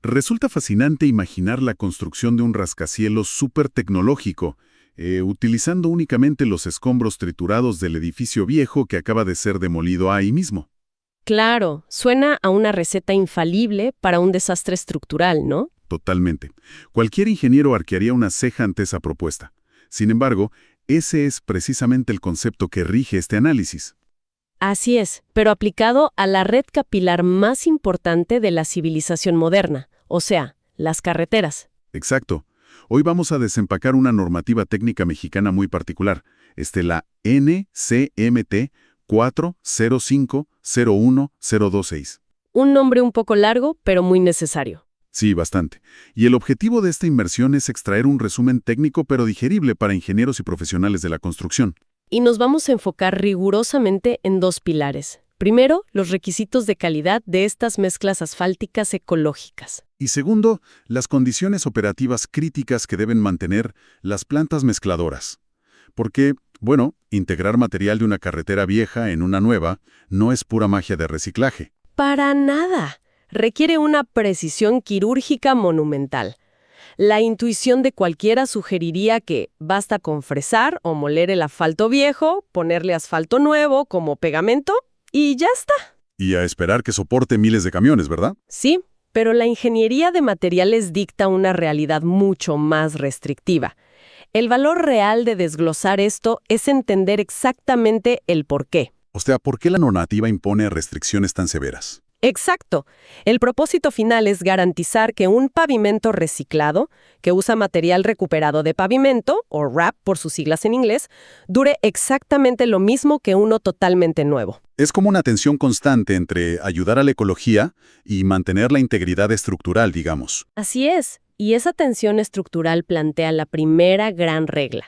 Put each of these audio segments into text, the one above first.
Resulta fascinante imaginar la construcción de un rascacielos súper tecnológico, utilizando únicamente los escombros triturados del edificio viejo que acaba de ser demolido ahí mismo. Claro, suena a una receta infalible para un desastre estructural, ¿no? Totalmente. Cualquier ingeniero arquearía una ceja ante esa propuesta. Sin embargo, ese es precisamente el concepto que rige este análisis. Así es, pero aplicado a la red capilar más importante de la civilización moderna, o sea, las carreteras. Exacto. Hoy vamos a desempacar una normativa técnica mexicana muy particular, la NCMT 405-01026. Un nombre un poco largo, pero muy necesario. Sí, bastante. Y el objetivo de esta inmersión es extraer un resumen técnico pero digerible para ingenieros y profesionales de la construcción. Y nos vamos a enfocar rigurosamente en dos pilares. Primero, los requisitos de calidad de estas mezclas asfálticas ecológicas. Y segundo, las condiciones operativas críticas que deben mantener las plantas mezcladoras. Porque, bueno, integrar material de una carretera vieja en una nueva no es pura magia de reciclaje. Para nada. Requiere una precisión quirúrgica monumental. La intuición de cualquiera sugeriría que basta con fresar o moler el asfalto viejo, ponerle asfalto nuevo como pegamento y ya está. Y a esperar que soporte miles de camiones, ¿verdad? Sí, pero la ingeniería de materiales dicta una realidad mucho más restrictiva. El valor real de desglosar esto es entender exactamente el porqué. O sea, ¿por qué la normativa impone restricciones tan severas? Exacto. El propósito final es garantizar que un pavimento reciclado, que usa material recuperado de pavimento, o RAP por sus siglas en inglés, dure exactamente lo mismo que uno totalmente nuevo. Es como una tensión constante entre ayudar a la ecología y mantener la integridad estructural, digamos. Así es, y esa tensión estructural plantea la primera gran regla.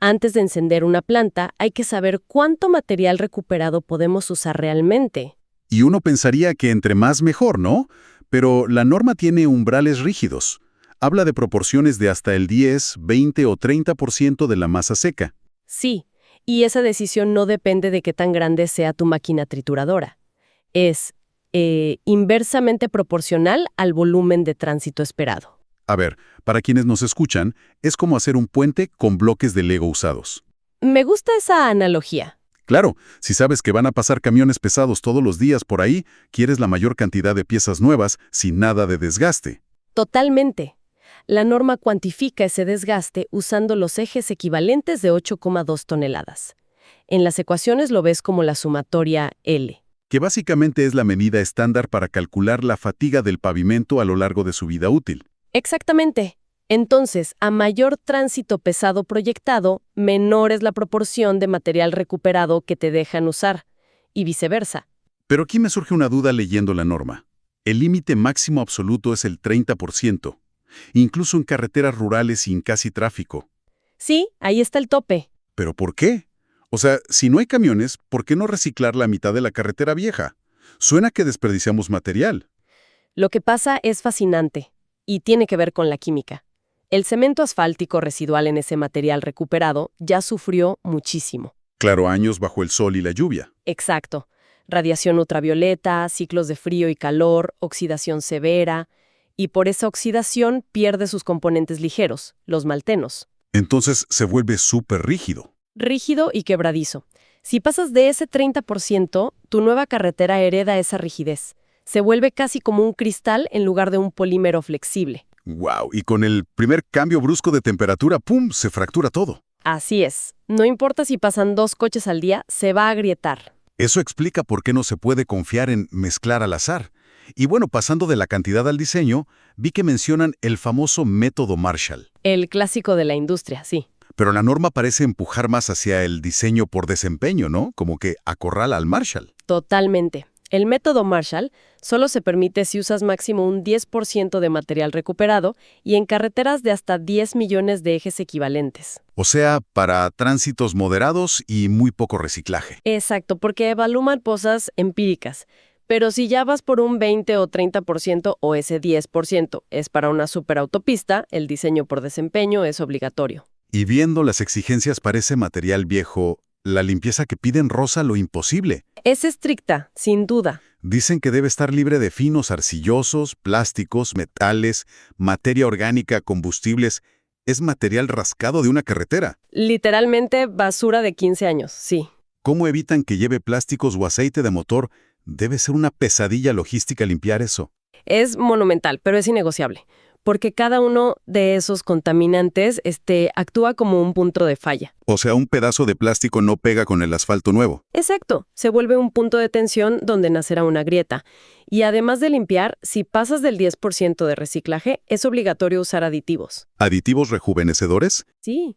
Antes de encender una planta, hay que saber cuánto material recuperado podemos usar realmente. Y uno pensaría que entre más mejor, ¿no? Pero la norma tiene umbrales rígidos. Habla de proporciones de hasta el 10, 20 o 30% de la masa seca. Sí, y esa decisión no depende de qué tan grande sea tu máquina trituradora. Es inversamente proporcional al volumen de tránsito esperado. A ver, para quienes nos escuchan, es como hacer un puente con bloques de Lego usados. Me gusta esa analogía. Claro, si sabes que van a pasar camiones pesados todos los días por ahí, quieres la mayor cantidad de piezas nuevas sin nada de desgaste. Totalmente. La norma cuantifica ese desgaste usando los ejes equivalentes de 8,2 toneladas. En las ecuaciones lo ves como la sumatoria L. Que básicamente es la medida estándar para calcular la fatiga del pavimento a lo largo de su vida útil. Exactamente. Entonces, a mayor tránsito pesado proyectado, menor es la proporción de material recuperado que te dejan usar, y viceversa. Pero aquí me surge una duda leyendo la norma. El límite máximo absoluto es el 30%, incluso en carreteras rurales sin casi tráfico. Sí, ahí está el tope. ¿Pero por qué? O sea, si no hay camiones, ¿por qué no reciclar la mitad de la carretera vieja? Suena que desperdiciamos material. Lo que pasa es fascinante, y tiene que ver con la química. El cemento asfáltico residual en ese material recuperado ya sufrió muchísimo. Claro, años bajo el sol y la lluvia. Exacto. Radiación ultravioleta, ciclos de frío y calor, oxidación severa, y por esa oxidación pierde sus componentes ligeros, los maltenos. Entonces se vuelve súper rígido. Rígido y quebradizo. Si pasas de ese 30%, tu nueva carretera hereda esa rigidez. Se vuelve casi como un cristal en lugar de un polímero flexible. ¡Wow! Y con el primer cambio brusco de temperatura, ¡pum!, se fractura todo. Así es. No importa si pasan 2 coches al día, se va a agrietar. Eso explica por qué no se puede confiar en mezclar al azar. Y bueno, pasando de la cantidad al diseño, vi que mencionan el famoso método Marshall. El clásico de la industria, sí. Pero la norma parece empujar más hacia el diseño por desempeño, ¿no? Como que acorrala al Marshall. Totalmente. El método Marshall solo se permite si usas máximo un 10% de material recuperado y en carreteras de hasta 10 millones de ejes equivalentes. O sea, para tránsitos moderados y muy poco reciclaje. Exacto, porque evalúan cosas empíricas. Pero si ya vas por un 20 o 30% o ese 10% es para una superautopista, el diseño por desempeño es obligatorio. Y viendo las exigencias para ese material viejo, la limpieza que piden roza lo imposible. Es estricta, sin duda. Dicen que debe estar libre de finos arcillosos, plásticos, metales, materia orgánica, combustibles. Es material rascado de una carretera. Literalmente basura de 15 años, sí. ¿Cómo evitan que lleve plásticos o aceite de motor? Debe ser una pesadilla logística limpiar eso. Es monumental, pero es innegociable, porque cada uno de esos contaminantes actúa como un punto de falla. O sea, un pedazo de plástico no pega con el asfalto nuevo. Exacto, se vuelve un punto de tensión donde nacerá una grieta. Y además de limpiar, si pasas del 10% de reciclaje, es obligatorio usar aditivos. ¿Aditivos rejuvenecedores? Sí.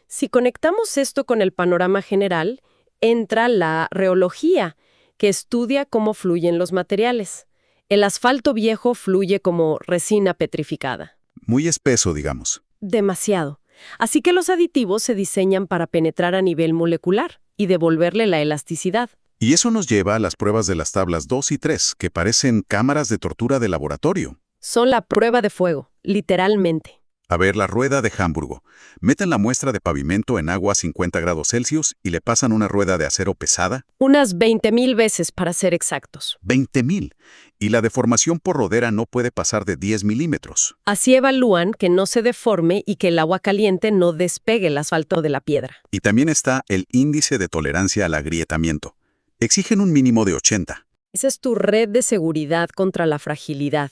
Si conectamos esto con el panorama general, entra la reología, que estudia cómo fluyen los materiales. El asfalto viejo fluye como resina petrificada. Muy espeso, digamos. Demasiado. Así que los aditivos se diseñan para penetrar a nivel molecular y devolverle la elasticidad. Y eso nos lleva a las pruebas de las tablas 2 y 3, que parecen cámaras de tortura de laboratorio. Son la prueba de fuego, literalmente. A ver, la rueda de Hamburgo. Meten la muestra de pavimento en agua a 50 grados Celsius y le pasan una rueda de acero pesada. Unas 20,000 veces para ser exactos. 20,000. Y la deformación por rodera no puede pasar de 10 milímetros. Así evalúan que no se deforme y que el agua caliente no despegue el asfalto de la piedra. Y también está el índice de tolerancia al agrietamiento. Exigen un mínimo de 80. Esa es tu red de seguridad contra la fragilidad.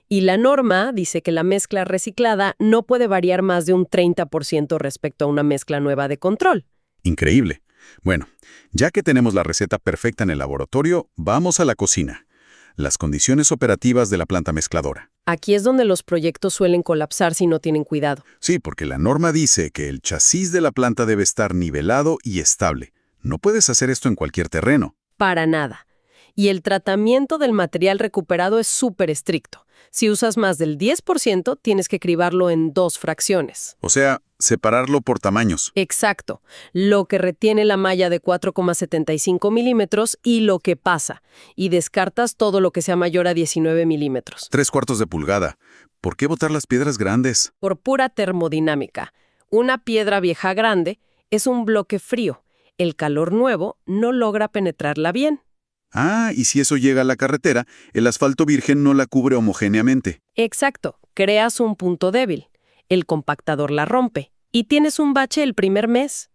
Y la norma dice que la mezcla reciclada no puede variar más de un 30% respecto a una mezcla nueva de control. Increíble. Bueno, ya que tenemos la receta perfecta en el laboratorio, vamos a la cocina. Las condiciones operativas de la planta mezcladora. Aquí es donde los proyectos suelen colapsar si no tienen cuidado. Sí, porque la norma dice que el chasis de la planta debe estar nivelado y estable. No puedes hacer esto en cualquier terreno. Para nada. Y el tratamiento del material recuperado es súper estricto. Si usas más del 10%, tienes que cribarlo en 2 fracciones. O sea, separarlo por tamaños. Exacto. Lo que retiene la malla de 4,75 milímetros y lo que pasa. Y descartas todo lo que sea mayor a 19 milímetros. 3/4 de pulgada. ¿Por qué botar las piedras grandes? Por pura termodinámica. Una piedra vieja grande es un bloque frío. El calor nuevo no logra penetrarla bien. Ah, y si eso llega a la carretera, el asfalto virgen no la cubre homogéneamente. Exacto. Creas un punto débil. El compactador la rompe. Y tienes un bache el primer mes.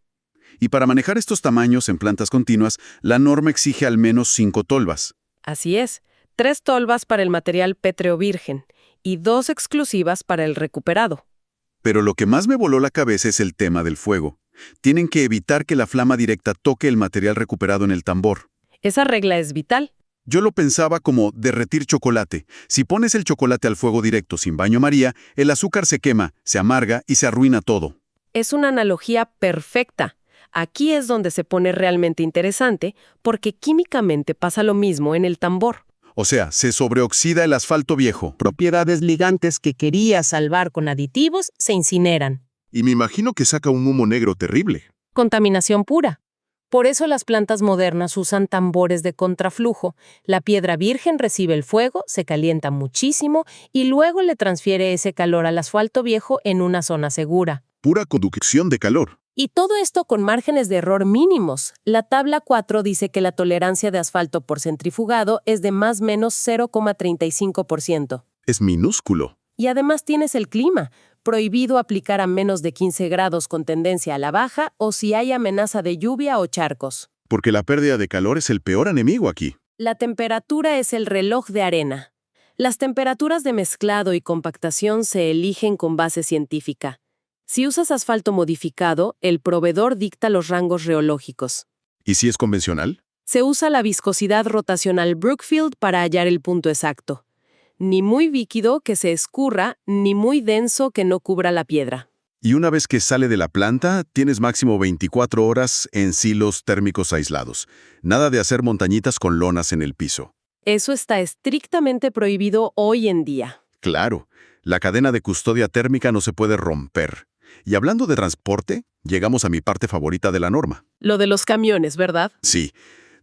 Y para manejar estos tamaños en plantas continuas, la norma exige al menos 5 tolvas. Así es. 3 tolvas para el material pétreo virgen y 2 exclusivas para el recuperado. Pero lo que más me voló la cabeza es el tema del fuego. Tienen que evitar que la flama directa toque el material recuperado en el tambor. Esa regla es vital. Yo lo pensaba como derretir chocolate. Si pones el chocolate al fuego directo sin baño María, el azúcar se quema, se amarga y se arruina todo. Es una analogía perfecta. Aquí es donde se pone realmente interesante, porque químicamente pasa lo mismo en el tambor. O sea, se sobreoxida el asfalto viejo. Propiedades ligantes que quería salvar con aditivos se incineran. Y me imagino que saca un humo negro terrible. Contaminación pura. Por eso las plantas modernas usan tambores de contraflujo. La piedra virgen recibe el fuego, se calienta muchísimo y luego le transfiere ese calor al asfalto viejo en una zona segura. Pura conducción de calor. Y todo esto con márgenes de error mínimos. La tabla 4 dice que la tolerancia de asfalto por centrifugado es de más o menos 0,35%. Es minúsculo. Y además tienes el clima. Prohibido aplicar a menos de 15 grados con tendencia a la baja o si hay amenaza de lluvia o charcos. Porque la pérdida de calor es el peor enemigo aquí. La temperatura es el reloj de arena. Las temperaturas de mezclado y compactación se eligen con base científica. Si usas asfalto modificado, el proveedor dicta los rangos reológicos. ¿Y si es convencional? Se usa la viscosidad rotacional Brookfield para hallar el punto exacto. Ni muy líquido que se escurra, ni muy denso que no cubra la piedra. Y una vez que sale de la planta, tienes máximo 24 horas en silos térmicos aislados. Nada de hacer montañitas con lonas en el piso. Eso está estrictamente prohibido hoy en día. Claro, la cadena de custodia térmica no se puede romper. Y hablando de transporte, llegamos a mi parte favorita de la norma. Lo de los camiones, ¿verdad? Sí,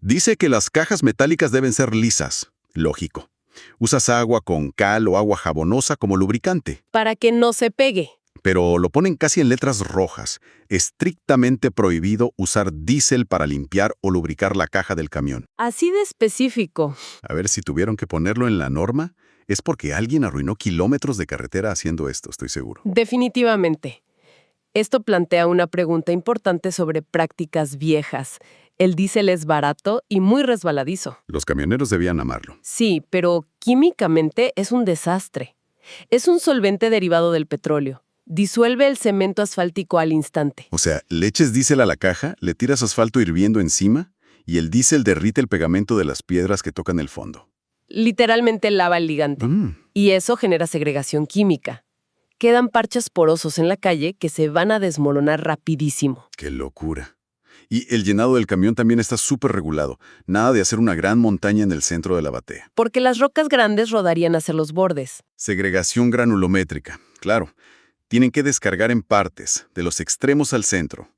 dice que las cajas metálicas deben ser lisas. Lógico. Usas agua con cal o agua jabonosa como lubricante. Para que no se pegue. pero lo ponen casi en letras rojas. Estrictamente prohibido usar diésel para limpiar o lubricar la caja del camión. Así de específico. A ver, si tuvieron que ponerlo en la norma, es porque alguien arruinó kilómetros de carretera haciendo esto, estoy seguro. Definitivamente. Esto plantea una pregunta importante sobre prácticas viejas. El diésel es barato y muy resbaladizo. Los camioneros debían amarlo. Sí, pero químicamente es un desastre. Es un solvente derivado del petróleo. Disuelve el cemento asfáltico al instante. O sea, le eches diésel a la caja, le tiras asfalto hirviendo encima y el diésel derrite el pegamento de las piedras que tocan el fondo. Literalmente lava el ligante. Y eso genera segregación química. Quedan parches porosos en la calle que se van a desmoronar rapidísimo. ¡Qué locura! Y el llenado del camión también está súper regulado. Nada de hacer una gran montaña en el centro de la batea. Porque las rocas grandes rodarían hacia los bordes. Segregación granulométrica, claro. Tienen que descargar en partes, de los extremos al centro.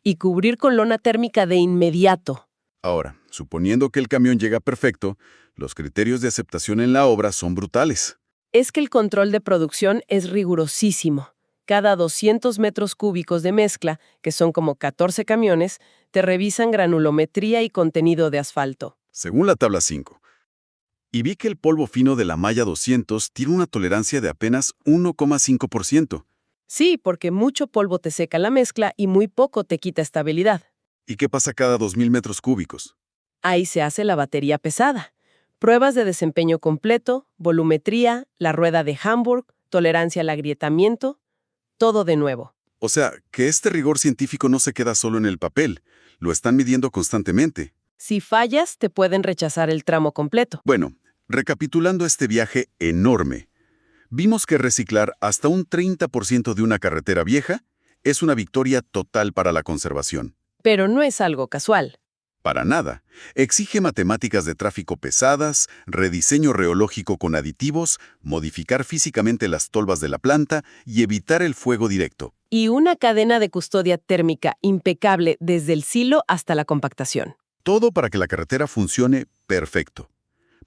Y cubrir con lona térmica de inmediato. Ahora, suponiendo que el camión llega perfecto, los criterios de aceptación en la obra son brutales. Es que el control de producción es rigurosísimo. Cada 200 metros cúbicos de mezcla, que son como 14 camiones, te revisan granulometría y contenido de asfalto. Según la tabla 5. Y vi que el polvo fino de la malla 200 tiene una tolerancia de apenas 1,5%. Sí, porque mucho polvo te seca la mezcla y muy poco te quita estabilidad. ¿Y qué pasa cada 2.000 metros cúbicos? Ahí se hace la batería pesada. Pruebas de desempeño completo, volumetría, la rueda de Hamburg, tolerancia al agrietamiento, todo de nuevo. O sea, que este rigor científico no se queda solo en el papel, lo están midiendo constantemente. Si fallas, te pueden rechazar el tramo completo. Bueno, recapitulando este viaje enorme, vimos que reciclar hasta un 30% de una carretera vieja es una victoria total para la conservación. Pero no es algo casual. Para nada. Exige matemáticas de tráfico pesadas, rediseño reológico con aditivos, modificar físicamente las tolvas de la planta y evitar el fuego directo. Y una cadena de custodia térmica impecable desde el silo hasta la compactación. Todo para que la carretera funcione perfecto.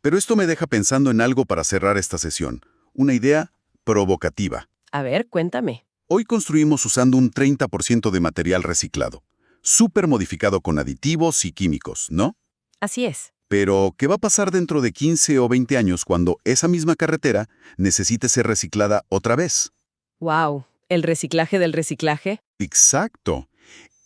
Pero esto me deja pensando en algo para cerrar esta sesión. Una idea provocativa. A ver, cuéntame. Hoy construimos usando un 30% de material reciclado. Súper modificado con aditivos y químicos, ¿no? Así es. Pero, ¿qué va a pasar dentro de 15 o 20 años cuando esa misma carretera necesite ser reciclada otra vez? ¡Wow! ¿El reciclaje del reciclaje? Exacto.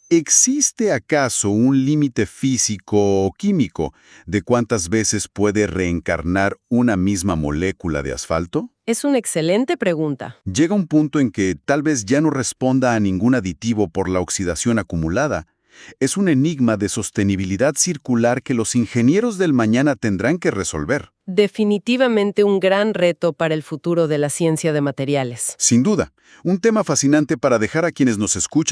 ¿Existe acaso un límite físico o químico de cuántas veces puede reencarnar una misma molécula de asfalto? Es una excelente pregunta. Llega un punto en que tal vez ya no responda a ningún aditivo por la oxidación acumulada. Es un enigma de sostenibilidad circular que los ingenieros del mañana tendrán que resolver. Definitivamente un gran reto para el futuro de la ciencia de materiales. Sin duda, un tema fascinante para dejar a quienes nos escuchan